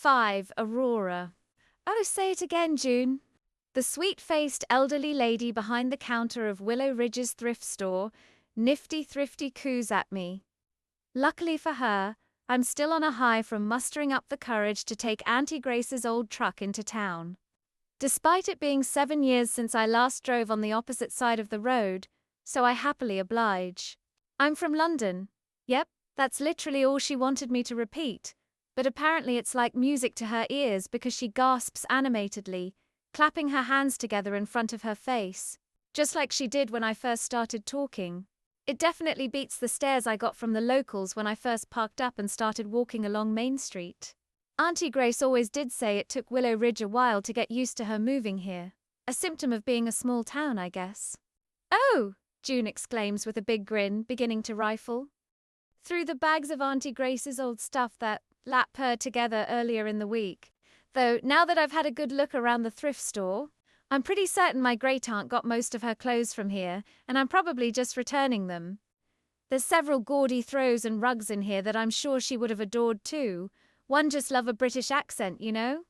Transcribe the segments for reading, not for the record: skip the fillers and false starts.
5. Aurora. Oh, say it again, June. The sweet-faced elderly lady behind the counter of Willow Ridge's thrift store, nifty thrifty, coos at me. Luckily for her, I'm still on a high from mustering up the courage to take Auntie Grace's old truck into town. Despite it being 7 years since I last drove on the opposite side of the road, so I happily oblige. I'm from London. Yep, that's literally all she wanted me to repeat, but apparently it's like music to her ears because she gasps animatedly, clapping her hands together in front of her face, just like she did when I first started talking. It definitely beats the stares I got from the locals when I first parked up and started walking along Main Street. Auntie Grace always did say it took Willow Ridge a while to get used to her moving here. A symptom of being a small town, I guess. Oh! June exclaims with a big grin, beginning to rifle through the bags of Auntie Grace's old stuff that lap her together earlier in the week. Though, now that I've had a good look around the thrift store, I'm pretty certain my great-aunt got most of her clothes from here, and I'm probably just returning them. There's several gaudy throws and rugs in here that I'm sure she would have adored too. One just love a British accent, you know?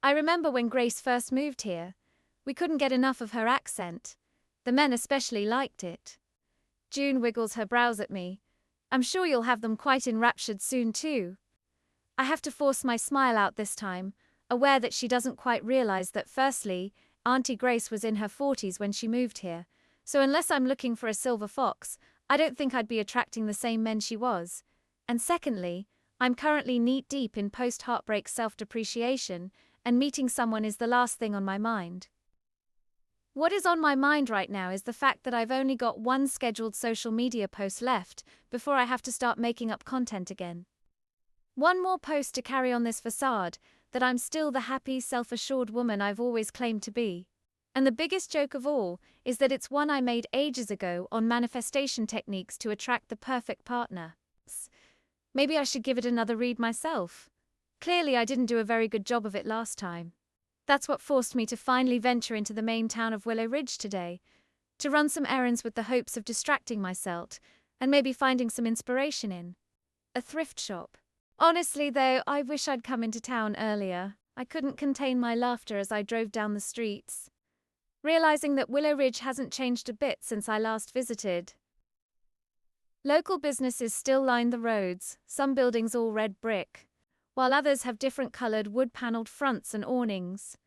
I remember when Grace first moved here. We couldn't get enough of her accent. The men especially liked it. June wiggles her brows at me. I'm sure you'll have them quite enraptured soon too. I have to force my smile out this time, aware that she doesn't quite realize that firstly, Auntie Grace was in her 40s when she moved here, so unless I'm looking for a silver fox, I don't think I'd be attracting the same men she was. And secondly, I'm currently knee-deep in post-heartbreak self-depreciation, and meeting someone is the last thing on my mind. What is on my mind right now is the fact that I've only got one scheduled social media post left before I have to start making up content again. One more post to carry on this facade that I'm still the happy, self-assured woman I've always claimed to be. And the biggest joke of all is that it's one I made ages ago on manifestation techniques to attract the perfect partner. Maybe I should give it another read myself. Clearly I didn't do a very good job of it last time. That's what forced me to finally venture into the main town of Willow Ridge today, to run some errands with the hopes of distracting myself, and maybe finding some inspiration in a thrift shop. Honestly though, I wish I'd come into town earlier. I couldn't contain my laughter as I drove down the streets, realizing that Willow Ridge hasn't changed a bit since I last visited. Local businesses still line the roads, some buildings all red brick, while others have different coloured wood-panelled fronts and awnings.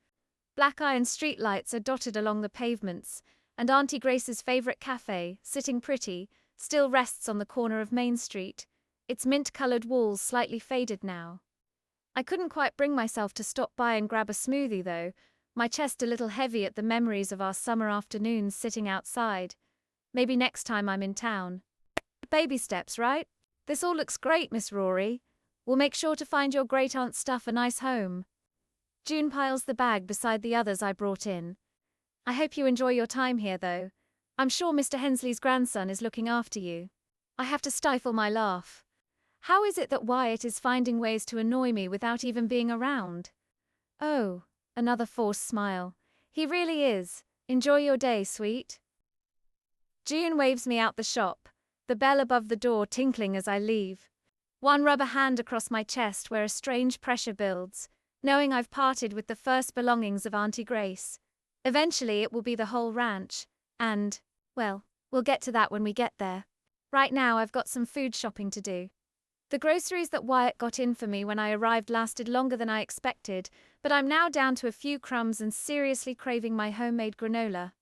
Black iron streetlights are dotted along the pavements, and Auntie Grace's favourite cafe, Sitting Pretty, still rests on the corner of Main Street, its mint-coloured walls slightly faded now. I couldn't quite bring myself to stop by and grab a smoothie though, my chest a little heavy at the memories of our summer afternoons sitting outside. Maybe next time I'm in town. Baby steps, right? This all looks great, Miss Rory. We'll make sure to find your great-aunt's stuff a nice home. June piles the bag beside the others I brought in. I hope you enjoy your time here, though. I'm sure Mr. Hensley's grandson is looking after you. I have to stifle my laugh. How is it that Wyatt is finding ways to annoy me without even being around? Oh, another forced smile. He really is. Enjoy your day, sweet. June waves me out the shop, the bell above the door tinkling as I leave. One rubber hand across my chest where a strange pressure builds, knowing I've parted with the first belongings of Auntie Grace. Eventually it will be the whole ranch, and, well, we'll get to that when we get there. Right now I've got some food shopping to do. The groceries that Wyatt got in for me when I arrived lasted longer than I expected, but I'm now down to a few crumbs and seriously craving my homemade granola.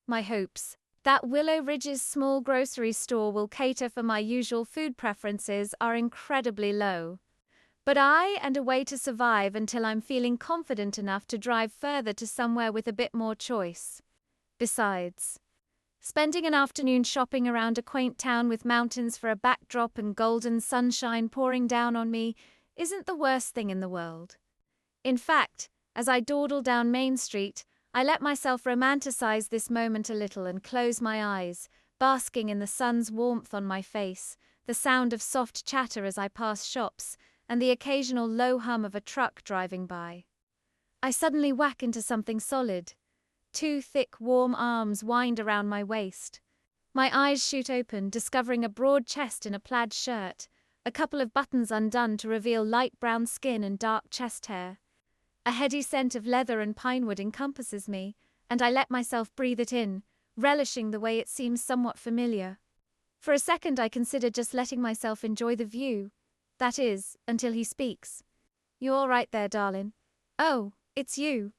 My hopes that Willow Ridge's small grocery store will cater for my usual food preferences are incredibly low. But I and a way to survive until I'm feeling confident enough to drive further to somewhere with a bit more choice. Besides, spending an afternoon shopping around a quaint town with mountains for a backdrop and golden sunshine pouring down on me isn't the worst thing in the world. In fact, as I dawdle down Main Street, I let myself romanticize this moment a little and close my eyes, basking in the sun's warmth on my face, the sound of soft chatter as I pass shops, and the occasional low hum of a truck driving by. I suddenly whack into something solid. Two thick, warm arms wind around my waist. My eyes shoot open, discovering a broad chest in a plaid shirt, a couple of buttons undone to reveal light brown skin and dark chest hair. A heady scent of leather and pinewood encompasses me, and I let myself breathe it in, relishing the way it seems somewhat familiar. For a second I consider just letting myself enjoy the view. That is, until he speaks. "You all right there, darling?" "Oh, it's you."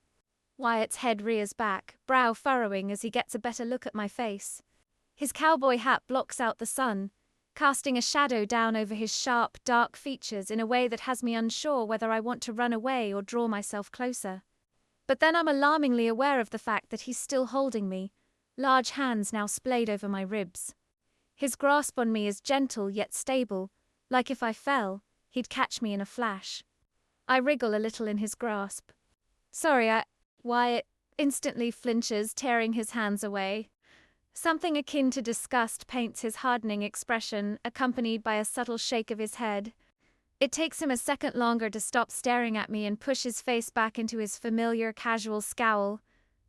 Wyatt's head rears back, brow furrowing as he gets a better look at my face. His cowboy hat blocks out the sun, casting a shadow down over his sharp, dark features in a way that has me unsure whether I want to run away or draw myself closer. But then I'm alarmingly aware of the fact that he's still holding me, large hands now splayed over my ribs. His grasp on me is gentle yet stable, like if I fell, he'd catch me in a flash. I wriggle a little in his grasp. "Sorry, Wyatt instantly flinches, tearing his hands away. Something akin to disgust paints his hardening expression, accompanied by a subtle shake of his head. It takes him a second longer to stop staring at me and push his face back into his familiar, casual scowl.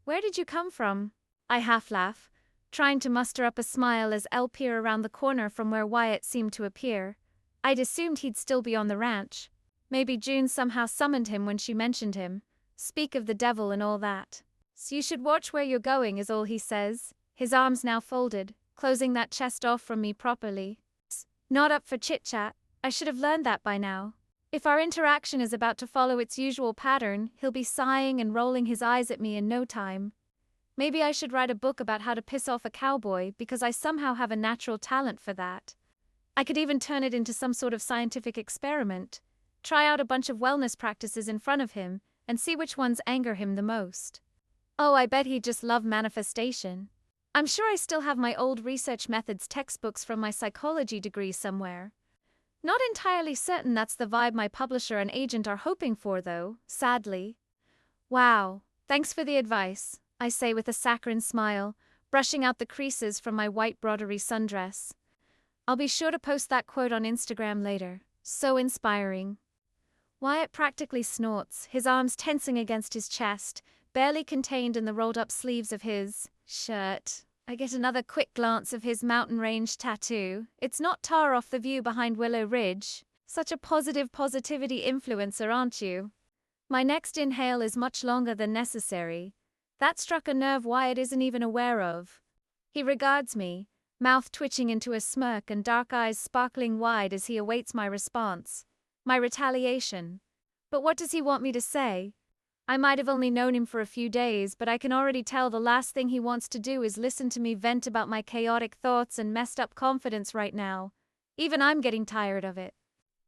"Where did you come from?" I half laugh, trying to muster up a smile as Elle peer around the corner from where Wyatt seemed to appear. I'd assumed he'd still be on the ranch. Maybe June somehow summoned him when she mentioned him. Speak of the devil and all that. "So you should watch where you're going," is all he says, his arms now folded, closing that chest off from me properly. Not up for chit-chat. I should have learned that by now. If our interaction is about to follow its usual pattern, he'll be sighing and rolling his eyes at me in no time. Maybe I should write a book about how to piss off a cowboy, because I somehow have a natural talent for that. I could even turn it into some sort of scientific experiment. Try out a bunch of wellness practices in front of him, and see which ones anger him the most. Oh, I bet he'd just love manifestation. I'm sure I still have my old research methods textbooks from my psychology degree somewhere. Not entirely certain that's the vibe my publisher and agent are hoping for, though, sadly. "Wow, thanks for the advice," I say with a saccharine smile, brushing out the creases from my white broderie sundress. I'll be sure to post that quote on Instagram later. So inspiring. Wyatt practically snorts, his arms tensing against his chest, barely contained in the rolled-up sleeves of his shirt. I get another quick glance of his mountain range tattoo. It's not tar off the view behind Willow Ridge. Such a positivity influencer, aren't you? My next inhale is much longer than necessary. That struck a nerve Wyatt isn't even aware of. He regards me, mouth twitching into a smirk and dark eyes sparkling wide as he awaits my response. My retaliation. But what does he want me to say? I might have only known him for a few days, but I can already tell the last thing he wants to do is listen to me vent about my chaotic thoughts and messed up confidence right now. Even I'm getting tired of it.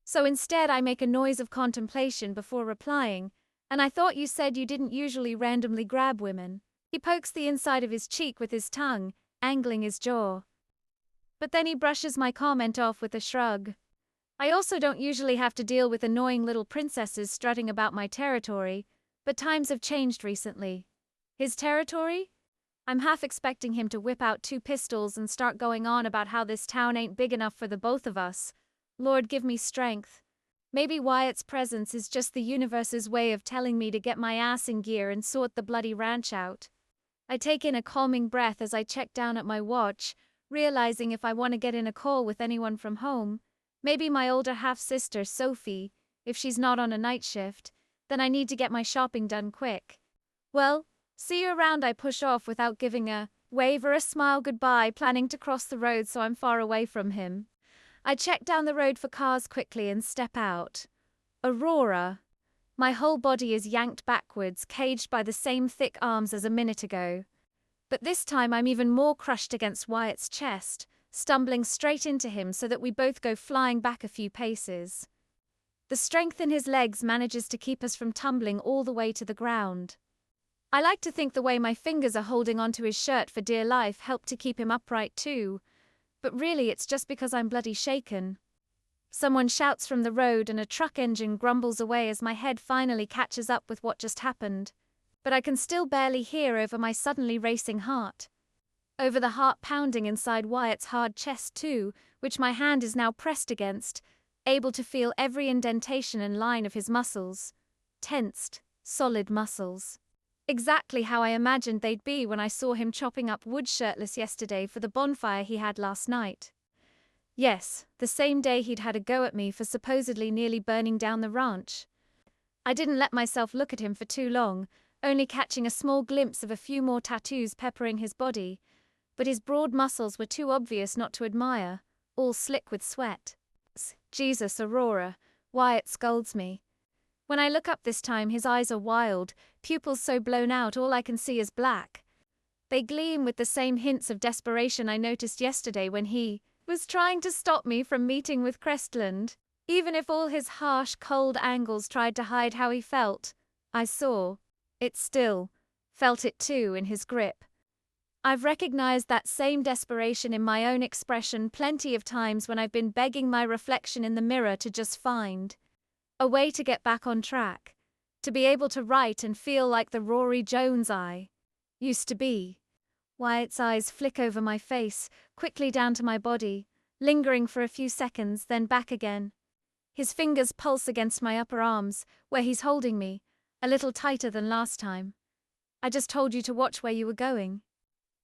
So instead I make a noise of contemplation before replying, "And I thought you said you didn't usually randomly grab women." He pokes the inside of his cheek with his tongue, angling his jaw. But then he brushes my comment off with a shrug. I also don't usually have to deal with annoying little princesses strutting about my territory, but times have changed recently. His territory? I'm half expecting him to whip out 2 pistols and start going on about how this town ain't big enough for the both of us. Lord, give me strength. Maybe Wyatt's presence is just the universe's way of telling me to get my ass in gear and sort the bloody ranch out. I take in a calming breath as I check down at my watch, realizing if I want to get in a call with anyone from home, maybe my older half-sister, Sophie, if she's not on a night shift, then I need to get my shopping done quick. "Well, see you around," I push off without giving a wave or a smile goodbye, planning to cross the road so I'm far away from him. I check down the road for cars quickly and step out. Aurora. My whole body is yanked backwards, caged by the same thick arms as a minute ago. But this time I'm even more crushed against Wyatt's chest, stumbling straight into him so that we both go flying back a few paces. The strength in his legs manages to keep us from tumbling all the way to the ground. I like to think the way my fingers are holding onto his shirt for dear life helped to keep him upright too, but really it's just because I'm bloody shaken. Someone shouts from the road and a truck engine grumbles away as my head finally catches up with what just happened, but I can still barely hear over my suddenly racing heart. Over the heart pounding inside Wyatt's hard chest too, which my hand is now pressed against, able to feel every indentation and line of his muscles. Tensed, solid muscles. Exactly how I imagined they'd be when I saw him chopping up wood shirtless yesterday for the bonfire he had last night. Yes, the same day he'd had a go at me for supposedly nearly burning down the ranch. I didn't let myself look at him for too long, only catching a small glimpse of a few more tattoos peppering his body, but his broad muscles were too obvious not to admire, all slick with sweat. Jesus, Aurora, Wyatt scolds me. When I look up this time, his eyes are wild, pupils so blown out all I can see is black. They gleam with the same hints of desperation I noticed yesterday when he was trying to stop me from meeting with Crestland. Even if all his harsh, cold angles tried to hide how he felt, I saw it still, felt it too in his grip. I've recognized that same desperation in my own expression plenty of times when I've been begging my reflection in the mirror to just find a way to get back on track, to be able to write and feel like the Rory Jones I used to be. Wyatt's eyes flick over my face, quickly down to my body, lingering for a few seconds, then back again. His fingers pulse against my upper arms, where he's holding me, a little tighter than last time. I just told you to watch where you were going.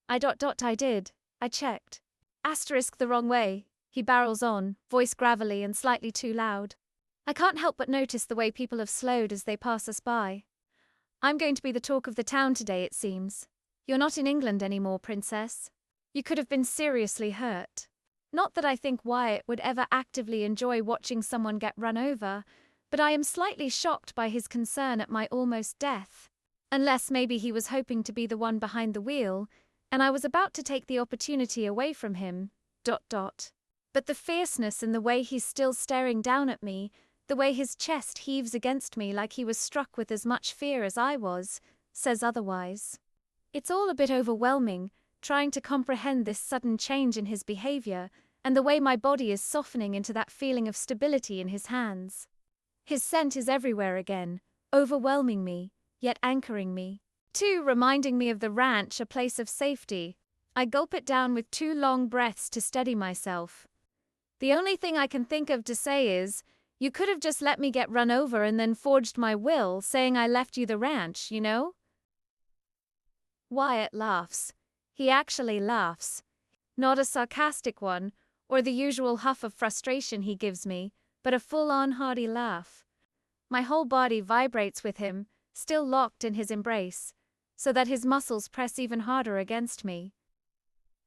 I did. I checked. Asterisk the wrong way, he barrels on, voice gravelly and slightly too loud. I can't help but notice the way people have slowed as they pass us by. I'm going to be the talk of the town today, it seems. You're not in England anymore, Princess. You could have been seriously hurt. Not that I think Wyatt would ever actively enjoy watching someone get run over, but I am slightly shocked by his concern at my almost death. Unless maybe he was hoping to be the one behind the wheel, and I was about to take the opportunity away from him. But the fierceness in the way he's still staring down at me, the way his chest heaves against me like he was struck with as much fear as I was, says otherwise. It's all a bit overwhelming, trying to comprehend this sudden change in his behavior, and the way my body is softening into that feeling of stability in his hands. His scent is everywhere again, overwhelming me, yet anchoring me. Too, reminding me of the ranch, a place of safety. I gulp it down with 2 long breaths to steady myself. The only thing I can think of to say is, you could have just let me get run over and then forged my will, saying I left you the ranch, you know? Wyatt laughs. He actually laughs. Not a sarcastic one, or the usual huff of frustration he gives me, but a full-on hearty laugh. My whole body vibrates with him, still locked in his embrace, so that his muscles press even harder against me.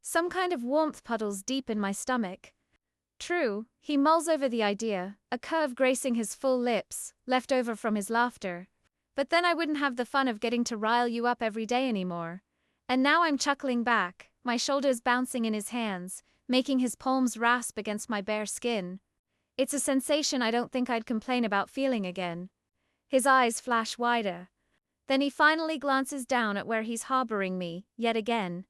Some kind of warmth puddles deep in my stomach. True, he mulls over the idea, a curve gracing his full lips, left over from his laughter. But then I wouldn't have the fun of getting to rile you up every day anymore. And now I'm chuckling back, my shoulders bouncing in his hands, making his palms rasp against my bare skin. It's a sensation I don't think I'd complain about feeling again. His eyes flash wider. Then he finally glances down at where he's harboring me, yet again.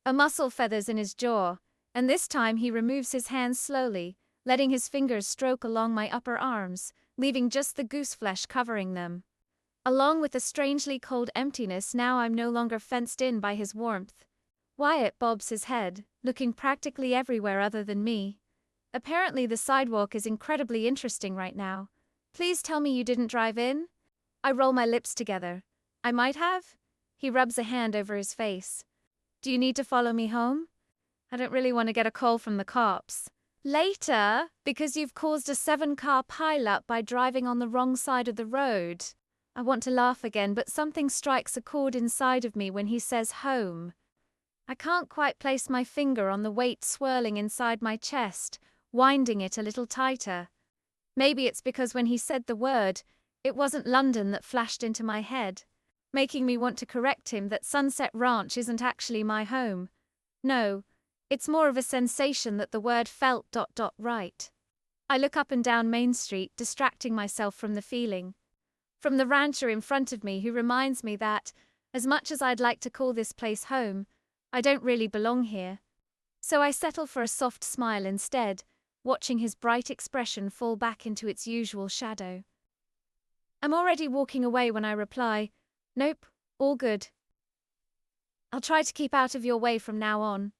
A muscle feathers in his jaw, and this time he removes his hands slowly, letting his fingers stroke along my upper arms, leaving just the goose flesh covering them. Along with a strangely cold emptiness, now I'm no longer fenced in by his warmth. Wyatt bobs his head, looking practically everywhere other than me. Apparently the sidewalk is incredibly interesting right now. Please tell me you didn't drive in? I roll my lips together. I might have? He rubs a hand over his face. Do you need to follow me home? I don't really want to get a call from the cops. Later, because you've caused a 7-car pileup by driving on the wrong side of the road. I want to laugh again, but something strikes a chord inside of me when he says home. I can't quite place my finger on the weight swirling inside my chest, winding it a little tighter. Maybe it's because when he said the word, it wasn't London that flashed into my head, making me want to correct him that Sunset Ranch isn't actually my home. No, it's more of a sensation that the word felt ... right. I look up and down Main Street, distracting myself from the feeling. From the rancher in front of me who reminds me that, as much as I'd like to call this place home, I don't really belong here. So I settle for a soft smile instead, watching his bright expression fall back into its usual shadow. I'm already walking away when I reply, nope, all good. I'll try to keep out of your way from now on.